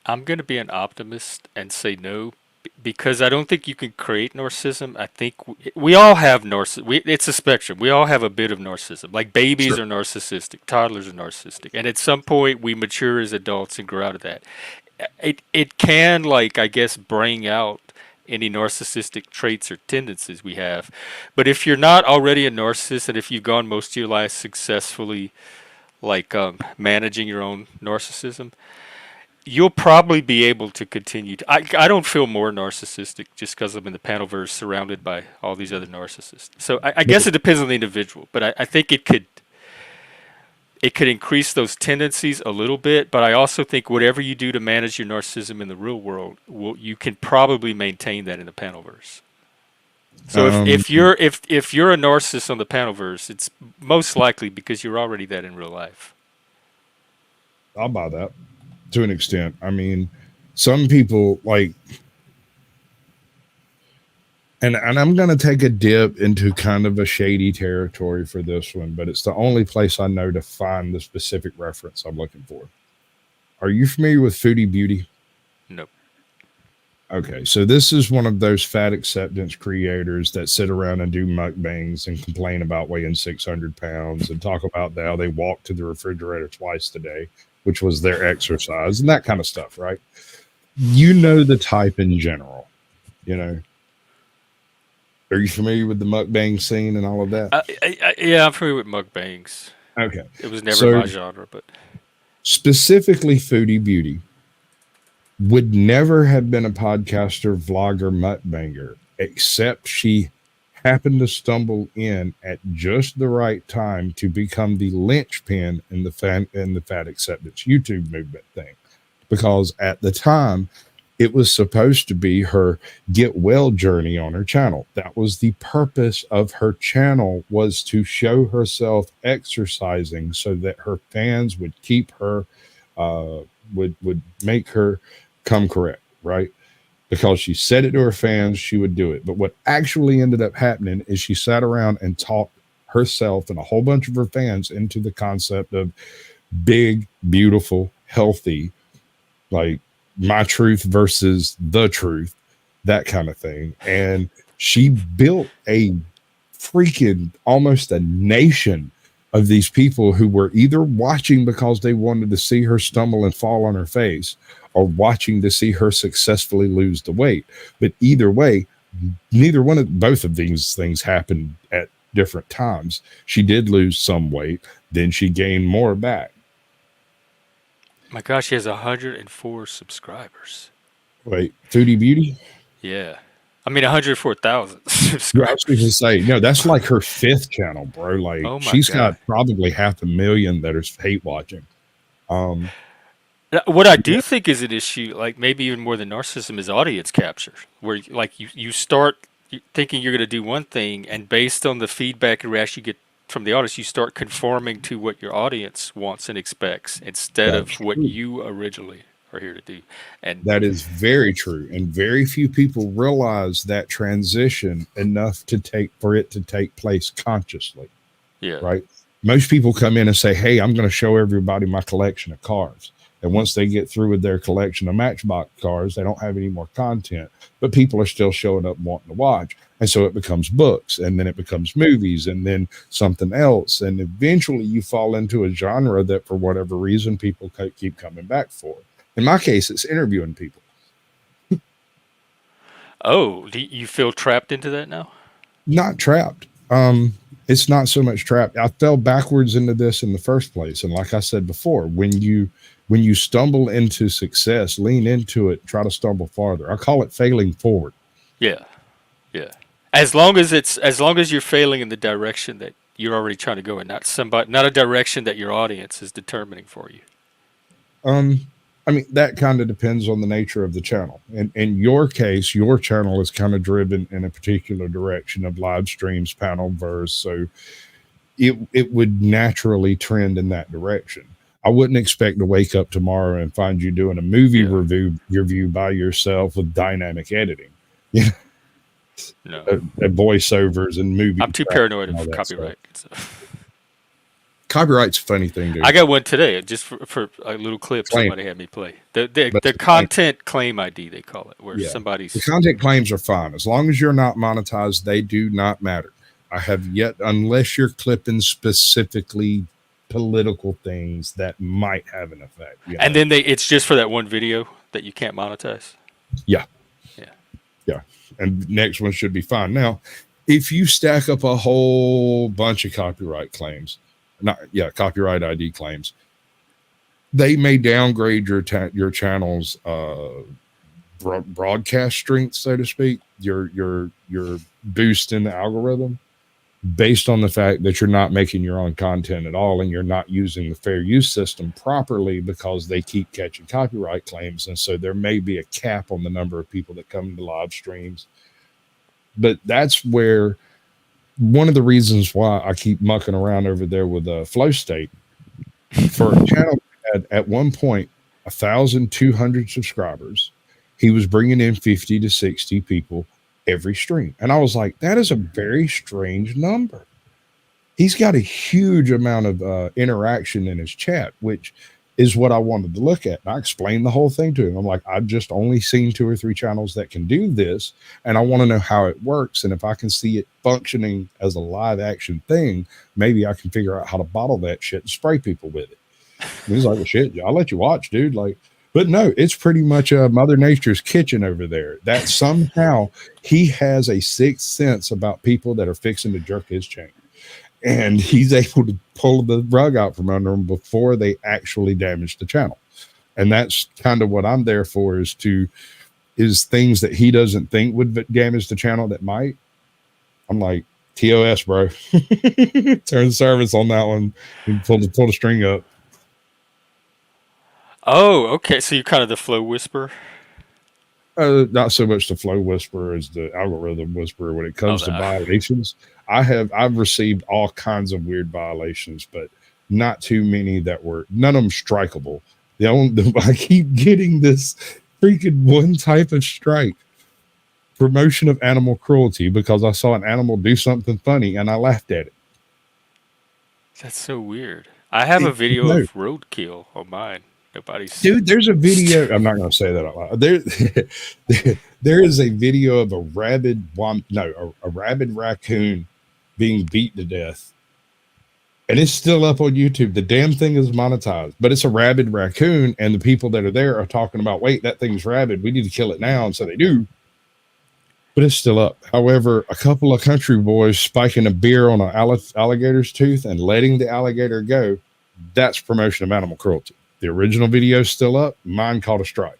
I'm going to be an optimist and say no, because I don't think you can create narcissism. I think we all have narcissism. It's a spectrum. We all have a bit of narcissism. Like babies Sure. are narcissistic, toddlers are narcissistic, and at some point we mature as adults and grow out of that. It can, like, I guess, bring out any narcissistic traits or tendencies we have. But if you're not already a narcissist, and if you've gone most of your life successfully, like managing your own narcissism, you'll probably be able to continue to. I don't feel more narcissistic just because I'm in the panelverse surrounded by all these other narcissists. So I guess it depends on the individual, but I think it could increase those tendencies a little bit. But I also think whatever you do to manage your narcissism in the real world, you can probably maintain that in the panelverse. So if you're a narcissist on the panelverse, it's most likely because you're already that in real life. I'll buy that to an extent. I mean, some people like, and I'm going to take a dip into kind of a shady territory for this one, but it's the only place I know to find the specific reference I'm looking for. Are you familiar with Foodie Beauty? Nope. Okay, so this is one of those fat acceptance creators that sit around and do mukbangs and complain about weighing 600 pounds and talk about how they walk to the refrigerator twice a day, which was their exercise and that kind of stuff, right? You know the type in general, you know. Are you familiar with the mukbang scene and all of that? Yeah, I'm familiar with mukbangs. Okay. It was never my genre, but specifically Foodie Beauty would never have been a podcaster, vlogger, mukbanger, except she happened to stumble in at just the right time to become the linchpin in the fat acceptance YouTube movement thing. Because at the time, it was supposed to be her get well journey on her channel. That was the purpose of her channel, was to show herself exercising so that her fans would keep her, would make her come correct, right? Because she said it to her fans, she would do it. But what actually ended up happening is she sat around and talked herself and a whole bunch of her fans into the concept of big, beautiful, healthy, like my truth versus the truth, that kind of thing. And she built a freaking almost a nation of these people who were either watching because they wanted to see her stumble and fall on her face, or watching to see her successfully lose the weight. But either way, both of these things happened at different times. She did lose some weight, then she gained more back. My gosh, she has 104 subscribers. Wait, Foodie Beauty? Yeah. I mean, 104,000 Yeah, I was subscribers. going to say, no, that's like her 5th channel, bro. Like, Oh my she's God. got probably 500,000 that are hate watching. What I do think is an issue, like maybe even more than narcissism, is audience capture, where like you start thinking you're going to do one thing, and based on the feedback and reaction you get from the audience, you start conforming to what your audience wants and expects instead That's of what true. you originally are here to do. And That is very true, and very few people realize that transition enough for it to take place consciously. yeah, Right? Most people come in and say, "Hey, I'm going to show everybody my collection of cars." And once they get through with their collection of Matchbox cars, they don't have any more content, but people are still showing up wanting to watch. And so it becomes books, and then it becomes movies, and then something else. And eventually you fall into a genre that for whatever reason people keep coming back for. In my case, it's interviewing people. oh, do you feel trapped into that now? Not trapped. It's not so much trapped. I fell backwards into this in the first place. And like I said before, when you stumble into success, lean into it, try to stumble farther. I call it failing forward. Yeah, yeah. As long as you're failing in the direction that you're already trying to go in, not a direction that your audience is determining for you. I mean, that kind of depends on the nature of the channel. And in your case, your channel is kind of driven in a particular direction of live streams, panel verse. So it would naturally trend in that direction. I wouldn't expect to wake up tomorrow and find you doing a movie review by yourself with dynamic editing, you know, No, voiceovers and movie. I'm too paranoid of copyright. So. Copyright's a funny thing, dude. I got one today just for a little clip Claim. somebody had me play. The content claim ID, they call it, where somebody's... The content claims are fine. As long as you're not monetized, they do not matter. I have yet, unless you're clipping specifically political things that might have an effect. You know? And then it's just for that one video that you can't monetize? Yeah. Yeah. Yeah. And next one should be fine. Now, if you stack up a whole bunch of copyright claims, copyright ID claims, they may downgrade your channel's broadcast strength, so to speak, your boost in the algorithm, based on the fact that you're not making your own content at all and you're not using the fair use system properly, because they keep catching copyright claims. And so there may be a cap on the number of people that come to live streams. But that's where one of the reasons why I keep mucking around over there with Flow State. For a channel that had at one point 1,200 subscribers, he was bringing in 50 to 60 people every stream. And I was like, that is a very strange number. He's got a huge amount of interaction in his chat, which is what I wanted to look at. And I explained the whole thing to him. I'm like, I've just only seen 2 or 3 channels that can do this, and I want to know how it works. And if I can see it functioning as a live action thing, maybe I can figure out how to bottle that shit and spray people with it. And he's like, well, shit, I'll let you watch, dude. Like, but no, it's pretty much Mother Nature's kitchen over there. That somehow he has a sixth sense about people that are fixing to jerk his chain. And he's able to pull the rug out from under them before they actually damage the channel. And that's kind of what I'm there for, is things that he doesn't think would damage the channel that might. I'm like, TOS, bro. Turn the service on that one and pull the string up. Oh, okay. So you're kind of the flow whisperer? Not so much the flow whisperer as the algorithm whisperer when it comes to violations. I've received all kinds of weird violations, but not too many none of them strikeable. I keep getting this freaking one type of strike: promotion of animal cruelty, because I saw an animal do something funny and I laughed at it. That's so weird. I have a video of roadkill on mine. Dude, there's a video. I'm not going to say that out loud. There is a video of a rabid raccoon being beat to death And it's still up on YouTube. The damn thing is monetized, but it's a rabid raccoon, and the people that are there are talking about, wait, that thing's rabid. We need to kill it now. And so they do, but it's still up. However, a couple of country boys spiking a beer on an alligator's tooth and letting the alligator go, that's promotion of animal cruelty. The original video is still up. Mine caught a strike.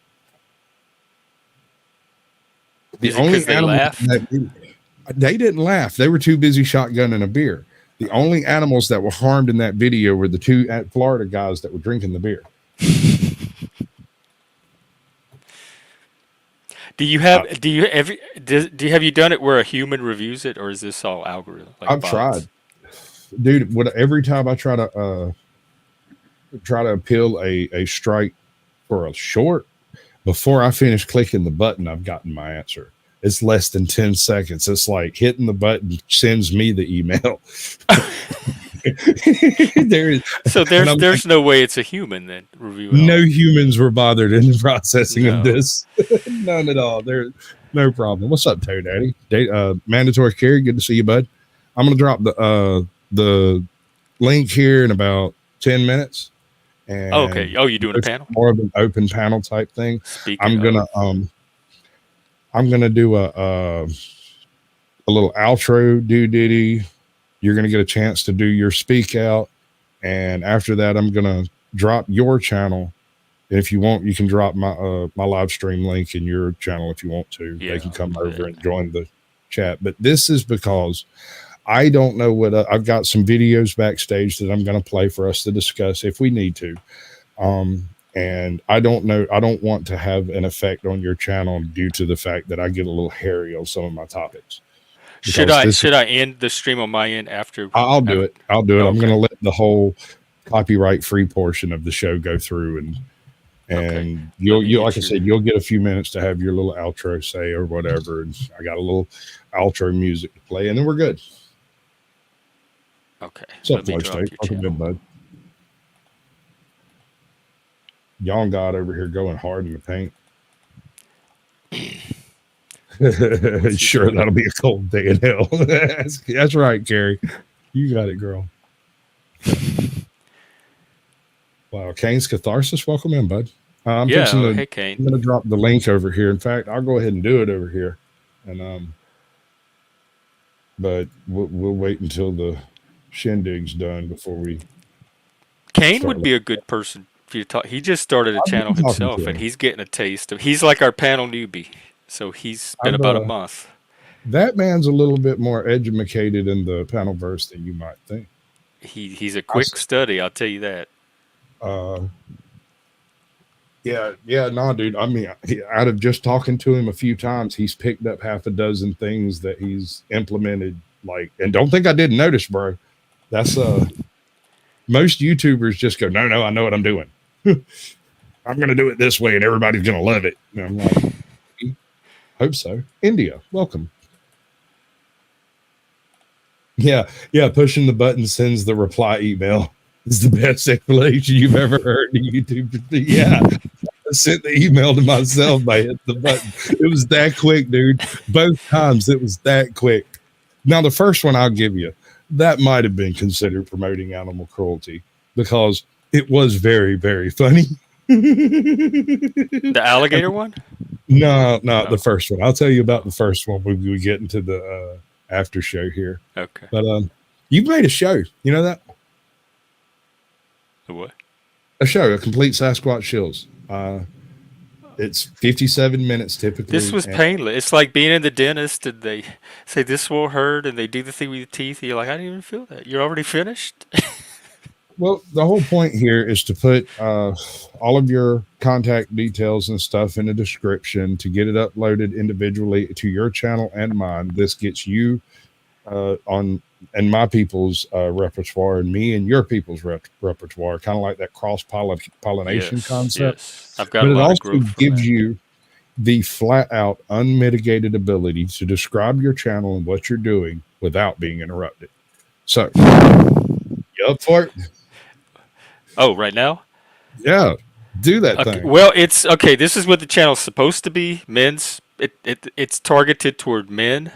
Is it because they laughed? They didn't laugh. They were too busy shotgunning a beer. The only animals that were harmed in that video were the two Florida guys that were drinking the beer. Have you done it where a human reviews it, or is this all algorithm? Like I've tried, dude. Every time I try to appeal a strike for a short, before I finish clicking the button, I've gotten my answer. It's less than 10 seconds. It's like hitting the button sends me the email. There's no way it's a human then reviewing. No humans were bothered in the processing of this. None at all. There's no problem. What's up, Toe Daddy? Mandatory carry. Good to see you, bud. I'm gonna drop the link here in about 10 minutes. And okay. Oh, you doing a panel? More of an open panel type thing. I'm gonna do a little outro ditty. You're gonna get a chance to do your speak out, and after that, I'm gonna drop your channel. If you want, you can drop my live stream link in your channel if you want to. Yeah, they can come over and join the chat. But this is because I don't know what I've got some videos backstage that I'm going to play for us to discuss if we need to. And I don't know. I don't want to have an effect on your channel due to the fact that I get a little hairy on some of my topics. Should I end the stream on my end after? I'll do it. I'll do it. Okay. I'm going to let the whole copyright free portion of the show go through, and you'll like I said, you'll get a few minutes to have your little outro say or whatever. And I got a little outro music to play, and then we're good. Okay. What's up, Flow State? Welcome, good bud. Young God over here going hard in the paint. Sure, that'll be a cold day in hell. That's right, Carrie. You got it, girl. Wow, Kane's Catharsis. Welcome in, bud. Hey, Kane. I'm going to drop the link over here. In fact, I'll go ahead and do it over here, and but we'll wait until the shindig's done before we. Kane would be a good person for you to talk. He just started a channel himself, and he's getting a taste of. He's like our panel newbie, so he's been about a month. That man's a little bit more educated in the panel verse than you might think. He's a quick study, I'll tell you that. No, dude. I mean, out of just talking to him a few times, he's picked up half a dozen things that he's implemented. Like, and don't think I didn't notice, bro. That's most YouTubers just go, no, I know what I'm doing. I'm gonna do it this way, and everybody's gonna love it. And I'm like, hope so. India, welcome. Yeah. Pushing the button sends the reply email. Is the best explanation you've ever heard in YouTube. Yeah. I sent the email to myself by hitting the button. It was that quick, dude. Both times it was that quick. Now, the first one I'll give you, that might have been considered promoting animal cruelty because it was very, very funny. The alligator one? No, the first one. I'll tell you about the first one when we get into the after show here. Okay. But you made a show. You know that? What? A show, a complete Sasquatch Chills. It's 57 minutes typically. This was painless. It's like being in the dentist and they say this will hurt and they do the thing with your teeth. And you're like, I didn't even feel that. You're already finished. Well, the whole point here is to put all of your contact details and stuff in the description to get it uploaded individually to your channel and mine. This gets you on and my people's repertoire and me and your people's repertoire, kind of like that cross pollination concept. Yes. I've got but a lot it of also gives you the flat out unmitigated ability to describe your channel and what you're doing without being interrupted. So you up for it? Oh, right now? Yeah. Do that thing. Well, it's okay. This is what the channel's supposed to be. It's targeted toward men,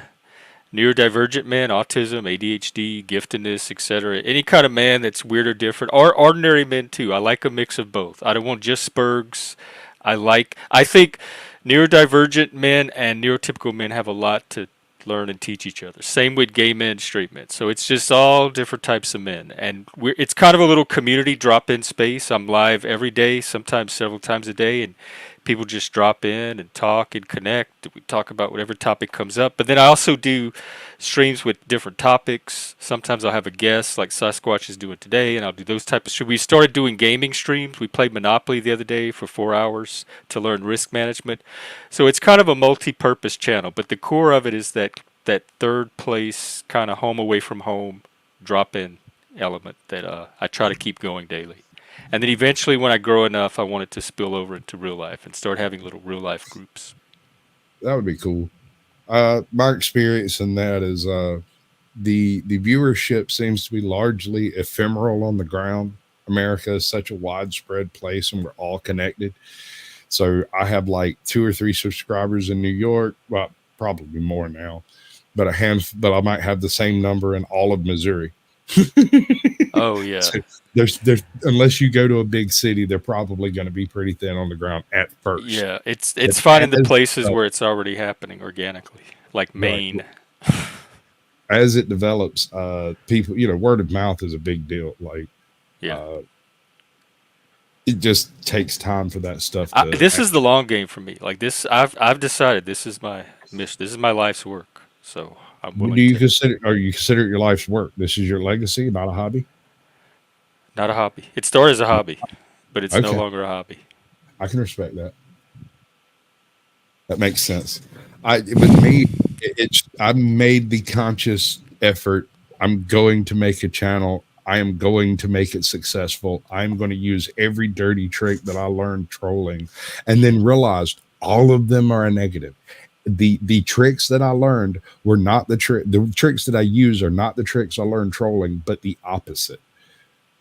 neurodivergent men, autism, ADHD, giftedness, etc. Any kind of man that's weird or different, or ordinary men too. I like a mix of both. I don't want just spurgs. I think neurodivergent men and neurotypical men have a lot to learn and teach each other. Same with gay men, straight men. So it's just all different types of men, and it's kind of a little community drop-in space. I'm live every day, sometimes several times a day, and people just drop in and talk and connect. We talk about whatever topic comes up, but then I also do streams with different topics. Sometimes I'll have a guest like Sasquatch is doing today, and I'll do those type of streams. We started doing gaming streams. We played Monopoly the other day for 4 hours to learn risk management. So it's kind of a multi-purpose channel, but the core of it is that third place kind of home away from home drop-in element that I try to keep going daily. And then eventually, when I grow enough, I want it to spill over into real life and start having little real life groups. That would be cool. My experience in that is the viewership seems to be largely ephemeral on the ground. America is such a widespread place, and we're all connected. So I have like 2 or 3 subscribers in New York. Well, probably more now, but I might have the same number in all of Missouri. Oh yeah. So there's unless you go to a big city, they're probably going to be pretty thin on the ground at first. Yeah, it's finding the places where it's already happening organically, like Maine. Right. As it develops, people, word of mouth is a big deal. Like, yeah, it just takes time for that stuff. This is the long game for me. Like this, I've decided this is my mission. This is my life's work. So I'm willing. Do you consider it your life's work? This is your legacy, not a hobby. Not a hobby. It started as a hobby, but it's no longer a hobby. I can respect that. That makes sense. With me, I made the conscious effort. I'm going to make a channel. I am going to make it successful. I'm going to use every dirty trick that I learned trolling, and then realized all of them are a negative. The tricks that I learned were not the tricks that I use are not the tricks I learned trolling, but the opposite.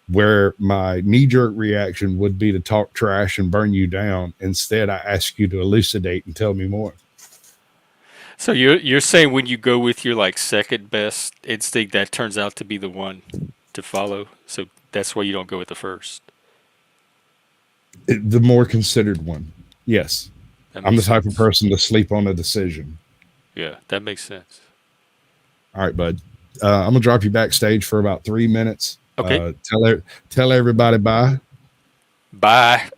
Where my knee-jerk reaction would be to talk trash and burn you down. Instead, I ask you to elucidate and tell me more. So you're saying when you go with your like second best instinct, that turns out to be the one to follow. So that's why you don't go with the first. The more considered one. Yes. I'm the type of person to sleep on a decision. Yeah, that makes sense. All right, bud. I'm gonna drop you backstage for about 3 minutes. Okay. Tell everybody bye. Bye.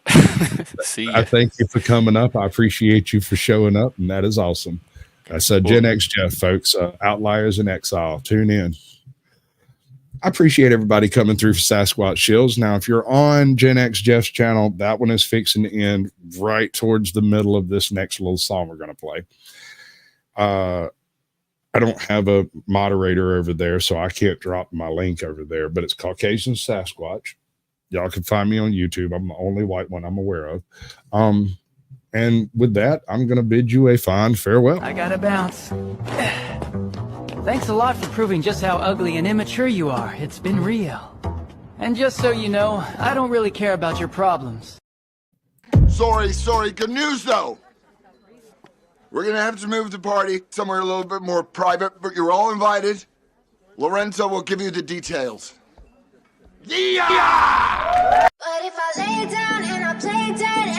See ya. I thank you for coming up. I appreciate you for showing up, and that is awesome. That's Gen X Jeff, folks. Outliers in Exile. Tune in. I appreciate everybody coming through for Sasquatch Shills. Now, if you're on Gen X Jeff's channel, that one is fixing to end right towards the middle of this next little song we're going to play. I don't have a moderator over there, so I can't drop my link over there, but it's Caucasian Sasquatch. Y'all can find me on YouTube. I'm the only white one I'm aware of. And with that, I'm going to bid you a fine farewell. I gotta bounce. Thanks a lot for proving just how ugly and immature you are. It's been real. And just so you know, I don't really care about your problems. Sorry. Good news, though. We're gonna have to move the party somewhere a little bit more private, but you're all invited. Lorenzo will give you the details. Yeah! But if I lay down and I play dead